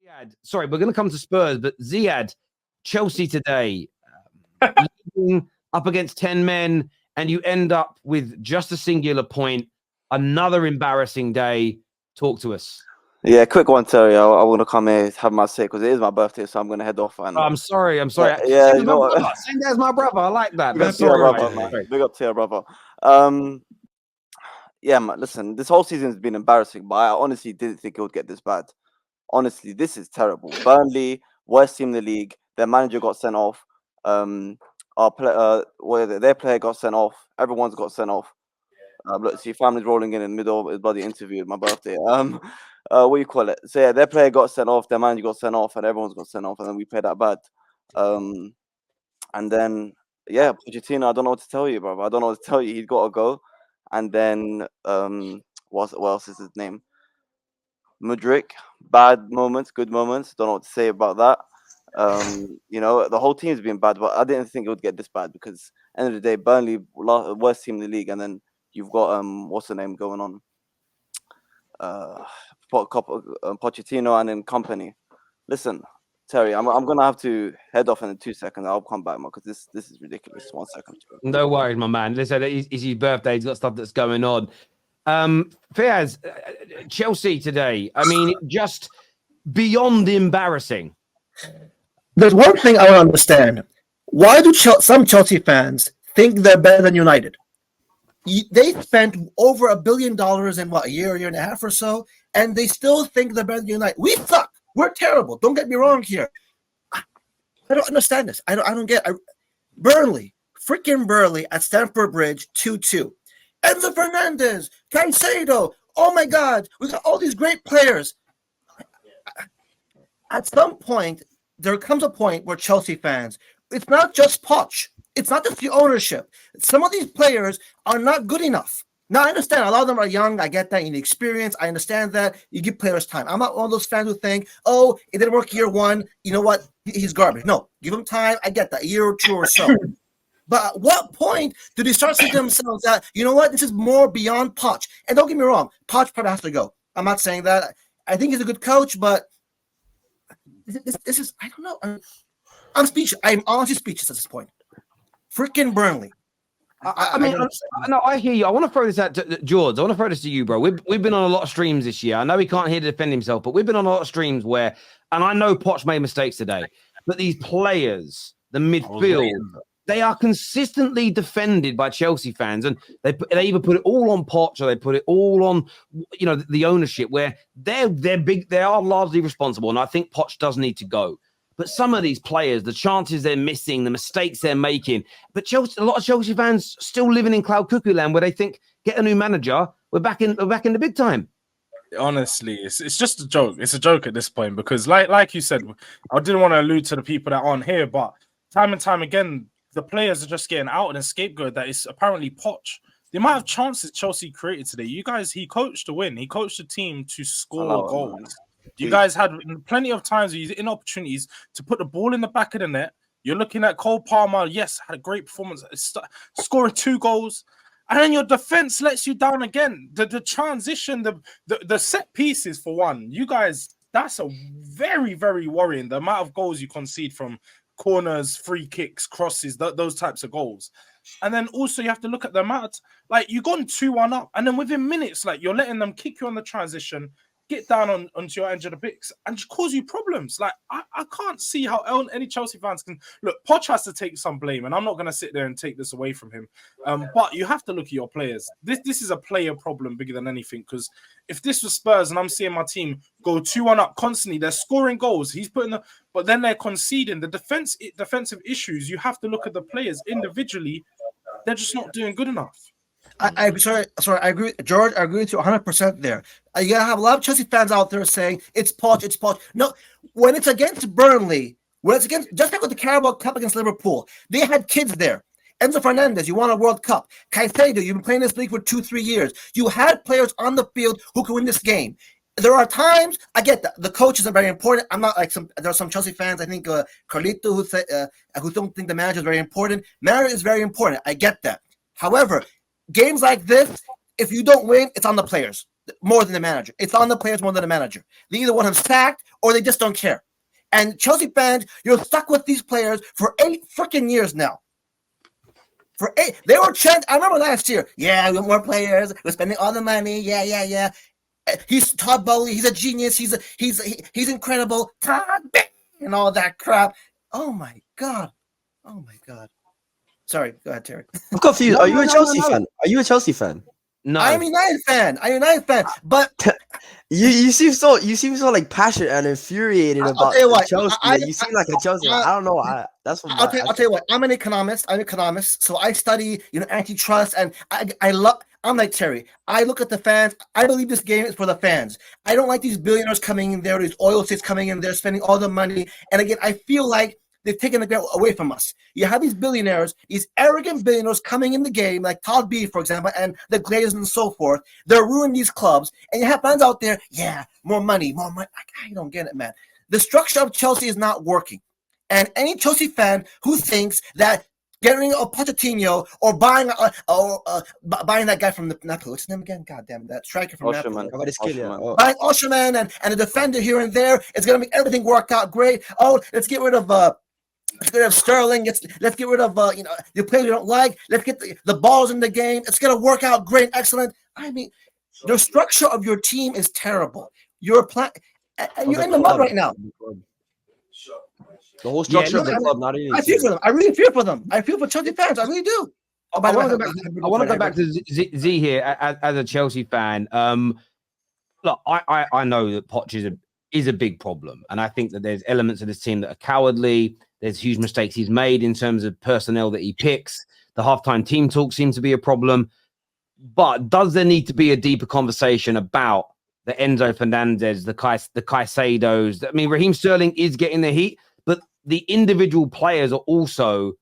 Ziad, sorry, we're going to come to Spurs, but Ziad, Chelsea today, leading up against 10 men, and you end up with just a singular point. Another embarrassing day. Talk to us. Yeah, quick one, Terry. I want to come here, have my say, because it is my birthday, so I'm going to head off. And I'm sorry. yeah, Same you know what? Same day as my brother. I like that. Big up to your brother, man. Big up to your brother. Yeah, man. Listen, this whole season has been embarrassing, but I honestly didn't think it would get this bad. Honestly, this is terrible. Burnley, worst team in the league. Their manager got sent off. Their player got sent off. Everyone's got sent off. Look, see, family's rolling in the middle of his bloody interview with my birthday. What do you call it? So yeah, their player got sent off, their manager got sent off, and everyone's got sent off, and then we played that bad. And then yeah, Pochettino, I don't know what to tell you, bro. I don't know what to tell you. He's got to go. And then what else is his name? Mudryk. Bad moments, good moments. Don't know what to say about that. The whole team's been bad, but I didn't think it would get this bad because end of the day, Burnley, worst team in the league, and then you've got what's the name going on? Pochettino and then company. Listen, Terry, I'm gonna have to head off in 2 seconds. I'll come back, because this is ridiculous. 1 second. No worries, my man. Listen, it's his birthday. He's got stuff that's going on. Faiz, Chelsea today. I mean, just beyond embarrassing. There's one thing I don't understand. Why do some Chelsea fans think they're better than United? They spent over $1 billion in a year and a half or so, and they still think they're better than United. We suck. We're terrible. Don't get me wrong here. I don't understand this. I don't get it. Freaking Burnley at Stamford Bridge, 2-2. Enzo Fernandez, Caicedo. Oh my God, we got all these great players. At some point, there comes a point where Chelsea fans, it's not just Poch. It's not just the ownership. Some of these players are not good enough. Now, I understand a lot of them are young. I get that. You need experience. I understand that. You give players time. I'm not one of those fans who think, oh, it didn't work year one. You know what? He's garbage. No, give him time. I get that. A year or two or so. But at what point do they start saying to themselves that, you know what, this is more beyond Poch? And don't get me wrong, Poch probably has to go. I'm not saying that. I think he's a good coach, but this is, I don't know. I'm speechless. I'm honestly speechless at this point. Freaking Burnley. I hear you. I want to throw this out to George. I want to throw this to you, bro. We've been on a lot of streams this year. I know he can't hear to defend himself, but we've been on a lot of streams where, and I know Poch made mistakes today, but these players, the midfield, they are consistently defended by Chelsea fans, and they either put it all on Poch or they put it all on, the ownership, where they're big. They are largely responsible, and I think Poch does need to go. But some of these players, the chances they're missing, the mistakes they're making, but a lot of Chelsea fans still living in cloud cuckoo land where they think, get a new manager, we're back in the big time. Honestly, it's just a joke. It's a joke at this point because, like you said, I didn't want to allude to the people that aren't here, but time and time again, the players are just getting out and scapegoat that it's apparently Poch. The amount of chances Chelsea created today, he coached to win. He coached the team to score goals. Man. You guys had plenty of times where you're in opportunities to put the ball in the back of the net. You're looking at Cole Palmer. Yes, had a great performance, scoring 2 goals. And then your defense lets you down again. The transition, the set pieces, for one. You guys, that's a very, very worrying. The amount of goals you concede from corners, free kicks, crosses, those types of goals. And then also you have to look at the amount. You've gone 2-1 up. And then within minutes, you're letting them kick you on the transition, get down onto your edge of the bricks and just cause you problems. I can't see how any Chelsea fans can look. Poch has to take some blame, and I'm not going to sit there and take this away from him. But you have to look at your players. This is a player problem bigger than anything. Because if this was Spurs and I'm seeing my team go 2-1 up constantly, they're scoring goals. But then they're conceding the defensive issues. You have to look at the players individually. They're just not doing good enough. I'm sorry. I agree, George. I agree with you 100% there. You gotta have a lot of Chelsea fans out there saying it's Poch. No, when it's against Burnley, just like with the Carabao Cup against Liverpool, they had kids there. Enzo Fernandez, you won a World Cup. Caicedo, you've been playing this league for 2-3 years. You had players on the field who can win this game. There are times, I get that the coaches are very important. I'm not there are some Chelsea fans, I think Carlito, who don't think the manager is very important. Manager is very important. I get that. However, games like this, if you don't win, it's on the players. more than the manager. It's on the players more than the manager. They either want him sacked or they just don't care. And Chelsea fans, you're stuck with these players for 8 freaking years now. For 8, they were chanting. I remember last year. Yeah, we want more players. We're spending all the money. Yeah. He's Todd Bowley. He's a genius. He's incredible. Todd and all that crap. Oh my god. Sorry, go ahead, Terry. I'm confused. Are you a Chelsea fan? Are you a Chelsea fan? No, I'm a United fan. But you seem so like passionate and infuriated I'll about tell you what, Chelsea. You seem like a Chelsea fan. I don't know. I'll tell you what. I'm an economist. So I study, antitrust, and I'm like Terry. I look at the fans. I believe this game is for the fans. I don't like these billionaires coming in there, these oil states coming in there, spending all the money. And again, I feel like they've taken the game away from us. You have these billionaires, these arrogant billionaires coming in the game, like Todd B, for example, and the Glazers and so forth. They're ruining these clubs. And you have fans out there, more money. I don't get it, man. The structure of Chelsea is not working. And any Chelsea fan who thinks that getting a Pochettino or buying that guy from Napoli, what's his name again? God damn, that striker from Napoli. Buying Osherman and a defender here and there, it's going to make everything work out great. Oh, let's get rid of Sterling. Let's get rid of the players we don't like. Let's get the balls in the game. It's going to work out great, excellent. I mean, the structure of your team is terrible. You're in the mud right now. The whole structure of the club, not anything. I feel for them. I really feel for them. I feel for Chelsea fans. I really do. I want to go back to Z here as a Chelsea fan. Look, I know that Poch is a big problem, and I think that there's elements of this team that are cowardly. There's huge mistakes he's made in terms of personnel that he picks. The halftime team talk seems to be a problem. But does there need to be a deeper conversation about the Enzo Fernandez, the Caicedos? I mean, Raheem Sterling is getting the heat, but the individual players are also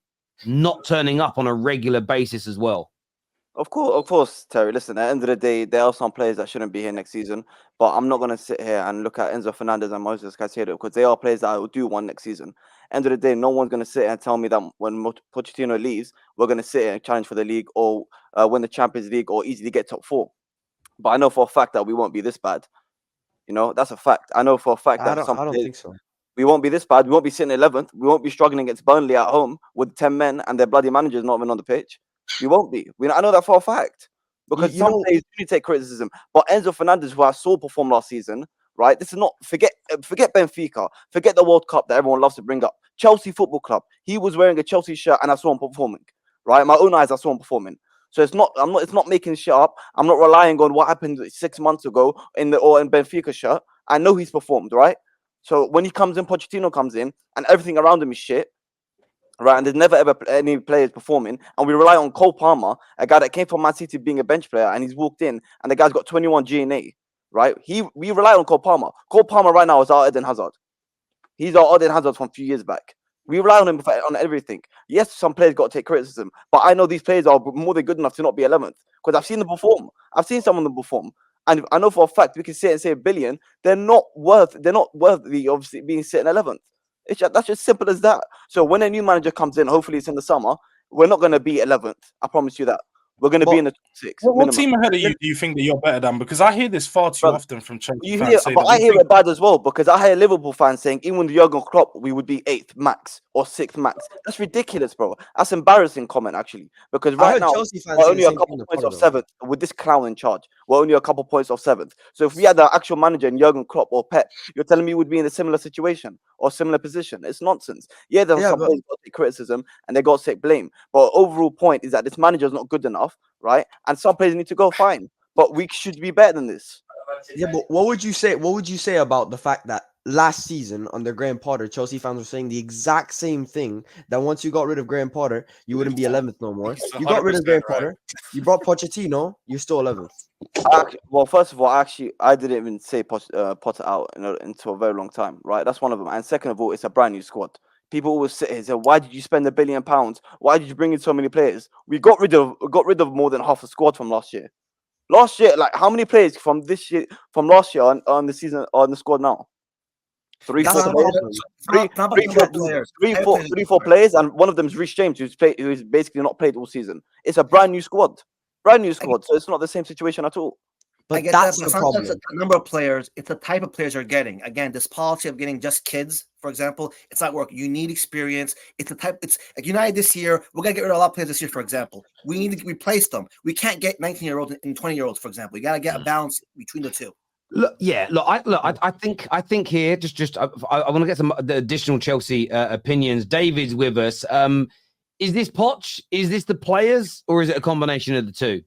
not turning up on a regular basis as well. Of course, Terry. Listen, at the end of the day, there are some players that shouldn't be here next season. But I'm not going to sit here and look at Enzo Fernandez and Moses Caicedo because they are players that I will do one next season. End of the day, no one's going to sit here and tell me that when Pochettino leaves, we're going to sit here and challenge for the league or win the Champions League or easily get top 4. But I know for a fact that we won't be this bad. That's a fact. I know for a fact that I don't think so. We won't be this bad. We won't be sitting 11th. We won't be struggling against Burnley at home with 10 men and their bloody managers not even on the pitch. We won't be. I know that for a fact. Because some players do take criticism. But Enzo Fernandez, who I saw perform last season, right? This is not forget Benfica, forget the World Cup that everyone loves to bring up. Chelsea Football Club. He was wearing a Chelsea shirt and I saw him performing. Right? My own eyes, I saw him performing. So it's not making shit up. I'm not relying on what happened 6 months ago in Benfica shirt. I know he's performed, right? So when he comes in, Pochettino comes in, and everything around him is shit, right? And there's never ever any players performing, and we rely on Cole Palmer, a guy that came from Man City being a bench player, and he's walked in, and the guy's got 21 GNA, right? We rely on Cole Palmer. Cole Palmer right now is our Eden Hazard. He's our Eden Hazard from a few years back. We rely on him on everything. Yes, some players got to take criticism, but I know these players are more than good enough to not be 11th because I've seen them perform. I've seen some of them perform. And I know for a fact we can sit and say $1 billion. They're not worthy of being sitting 11th. That's just simple as that. So when a new manager comes in, hopefully it's in the summer, we're not going to be 11th. I promise you that. We're going to be in the top 6. What team ahead of you do you think that you're better than? Because I hear this far too often from Chelsea fans. I hear it bad as well because I hear Liverpool fans saying even with Jurgen Klopp we would be 8th max or 6th max. That's ridiculous, bro. That's embarrassing comment actually because right now we're only a couple points of 7th with this clown in charge. We're only a couple points of 7th. So if we had the actual manager in Jurgen Klopp or Pep, you're telling me we would be in a similar situation or similar position? It's nonsense. Yeah, there's some players got to take criticism and they got to take blame. But overall point is that this manager is not good enough, right? And some players need to go fine, but we should be better than this. Yeah, but what would you say? What would you say about the fact that last season under Graham Potter, Chelsea fans were saying the exact same thing? That once you got rid of Graham Potter, you wouldn't be 11th no more. You got rid of Graham Potter, you brought Pochettino, you're still 11th. Well, first of all, I didn't even say Potter out until a very long time, right? That's one of them. And second of all, it's a brand new squad. People always sit here and say, "Why did you spend £1 billion? Why did you bring in so many players?" We got rid of more than half the squad from last year. Last year, like how many players from last year on the season on the squad now? 3, 4 players. 3, 4 players, and one of them is Reece James, who's basically not played all season. It's a brand new squad, So it's not the same situation at all. I get that's that, the but sometimes problem. the number of players, it's the type of players you're getting. Again, this policy of getting just kids, for example, it's not working. You need experience. It's the type. It's like United this year. We're gonna get rid of a lot of players this year, for example. We need to replace them. We can't get 19-year-olds and 20-year-olds, for example. You got to get a balance between the two. Look, I think here, I want to get some the additional Chelsea opinions. David's with us. Is this Poch? Is this the players, or is it a combination of the two?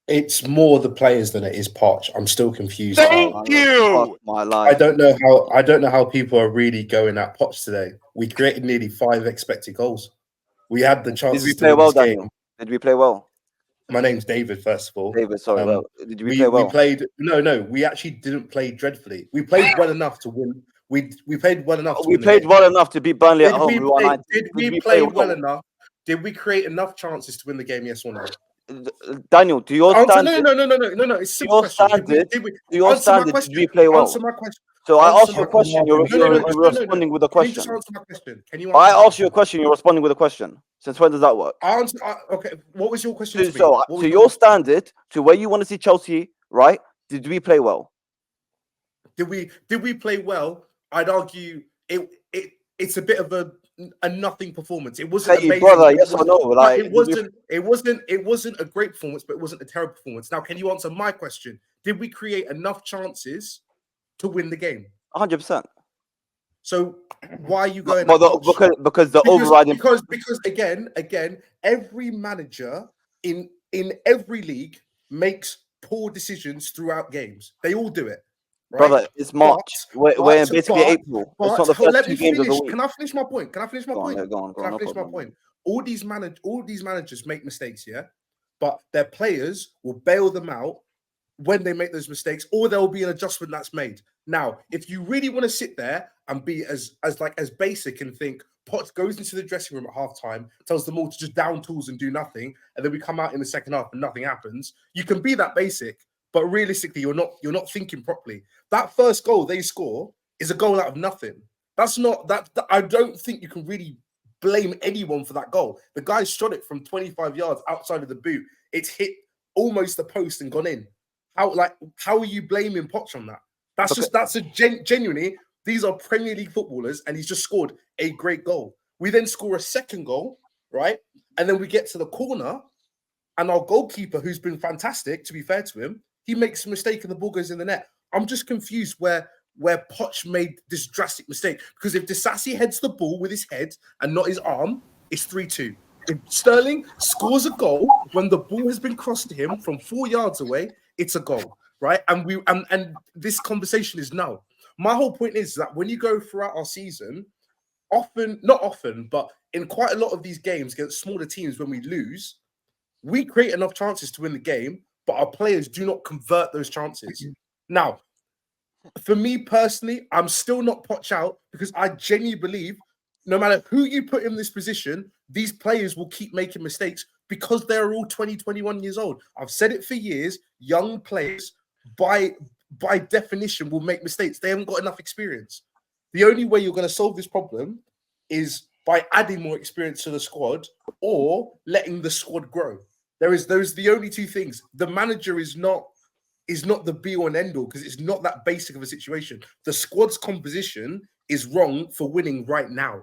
It's more the players than it is Poch. I'm still confused. Thank you. My life. I don't know how people are really going at Poch today. We created nearly 5 expected goals. We had the chance. Did we play well, Daniel? Did we play well? My name's David, first of all. David, sorry. Did we play well? We played. No. We actually didn't play dreadfully. We played well enough to win. We played well enough. We played well enough to beat Burnley at home. Did we play well enough? Did we create enough chances to win the game? Yes or no? Daniel, do your standard? No. It's a simple question. Did we play well? Answer my question. So I asked you a question. You're responding with a question. Can you just answer my question? I asked you a question. You're responding with a question. Since when does that work? Okay. What was your question? So to your standard, to where you want to see Chelsea, right? Did we play well? Did we play well? I'd argue it's a bit of a nothing performance. It wasn't amazing. Brother, yes or no? Like, it wasn't a great performance, but it wasn't a terrible performance. Now, can you answer my question? Did we create enough chances to win the game? 100%. So why are you going? Because the overriding because again, every manager in every league makes poor decisions throughout games. They all do it. Right? Brother, it's March. We're in basically April. It's not the first 2 games of the week. Can I finish my point? Go on. All these managers make mistakes, yeah, but their players will bail them out when they make those mistakes, or there will be an adjustment that's made. Now, if you really want to sit there and be as basic and think Potts goes into the dressing room at halftime, tells them all to just down tools and do nothing, and then we come out in the second half and nothing happens, you can be that basic. But realistically, you're not thinking properly. That first goal they score is a goal out of nothing. That's not that. I don't think you can really blame anyone for that goal. The guy shot it from 25 yards outside of the boot. It's hit almost the post and gone in. How are you blaming Poch on that? Genuinely. These are Premier League footballers, and he's just scored a great goal. We then score a second goal, right? And then we get to the corner, and our goalkeeper, who's been fantastic, to be fair to him, he makes a mistake and the ball goes in the net. I'm just confused where Poch made this drastic mistake. Because if Disasi heads the ball with his head and not his arm, it's 3-2. If Sterling scores a goal when the ball has been crossed to him from 4 yards away, it's a goal, right? And this conversation is now. My whole point is that when you go throughout our season, not often, but in quite a lot of these games against smaller teams when we lose, we create enough chances to win the game, but our players do not convert those chances. Now, for me personally, I'm still not Poch out because I genuinely believe no matter who you put in this position, these players will keep making mistakes because they're all 20, 21 years old. I've said it for years. Young players, by definition, will make mistakes. They haven't got enough experience. The only way you're going to solve this problem is by adding more experience to the squad or letting the squad grow. Those are the only two things. The manager is not the be all and end all because it's not that basic of a situation. The squad's composition is wrong for winning right now.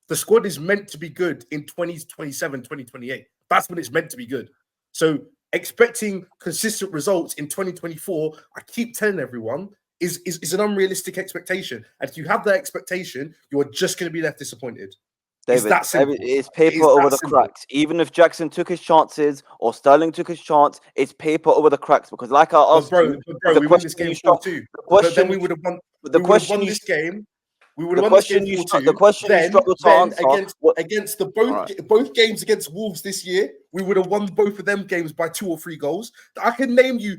The squad is meant to be good in 2027, 2028. That's when it's meant to be good. So expecting consistent results in 2024, I keep telling everyone, is an unrealistic expectation. And if you have that expectation, you're just going to be left disappointed. David, it's paper over the cracks. Even if Jackson took his chances or Sterling took his chance, it's paper over the cracks. Because like I asked we won this game 4-2. But then we would have won. The question won this game. We would have won this game 4-2. The question you struggle to answer against both games against Wolves this year, we would have won both of them games by 2 or 3 goals. I can name you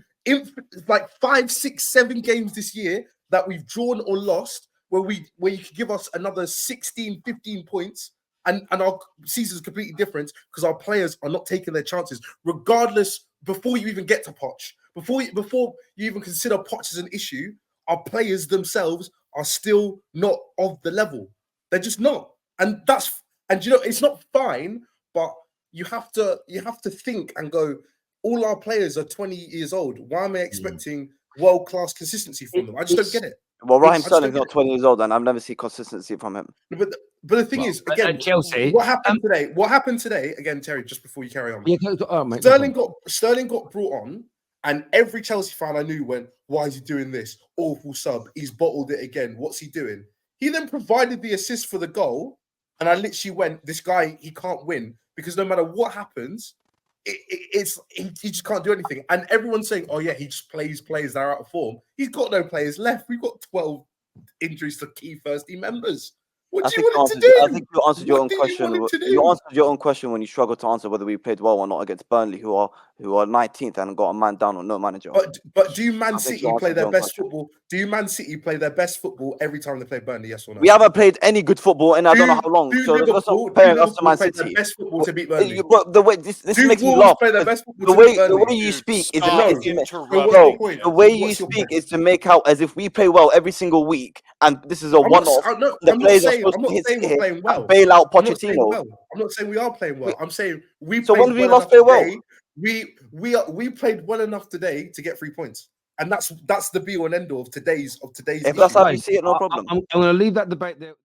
like 5, 6, 7 games this year that we've drawn or lost where you could give us another 16, 15 points. And our season is completely different because our players are not taking their chances, regardless. Before you even get to Poch, before you even consider Poch as an issue, our players themselves are still not of the level. They're just not, and it's not fine. But you have to think and go. all our players are 20 years old. Why am I expecting world-class consistency from them? I just don't get it. Well, Raheem I just Sterling's don't not 20 years old, and I've never seen consistency from him. But the thing is, again, Chelsea. what happened today? What happened today? Again, Terry, just before you carry on. Yeah, mate, Sterling got brought on, and every Chelsea fan I knew went, "Why is he doing this? Awful sub. He's bottled it again. What's he doing?" He then provided the assist for the goal, and I literally went, "This guy, he can't win because no matter what happens, he just can't do anything." And everyone's saying, "Oh yeah, he just plays players that are out of form." He's got no players left. We've got 12 injuries to key first team members. What do you want him to do? I think you answered your own question. You answered your own question when you struggled to answer whether we played well or not against Burnley, who are 19th and got a man down or no manager. But do you Man City play their best football? Do you Man City play their best football every time they play Burnley? Yes or no? We haven't played any good football in I don't know how long. So let's not compare us to Man City. Best football to beat Burnley. But the way this makes me laugh. The way you speak is the way you speak is to make out as if we play well every single week, and this is a one-off. The players are supposed to hit here and bail out Pochettino. I'm not saying we are playing well. I'm saying we. So when did we last play well? We played well enough today to get 3 points, and that's the be all and end all of today's. If that's how you see it, no problem. I'm going to leave that debate there.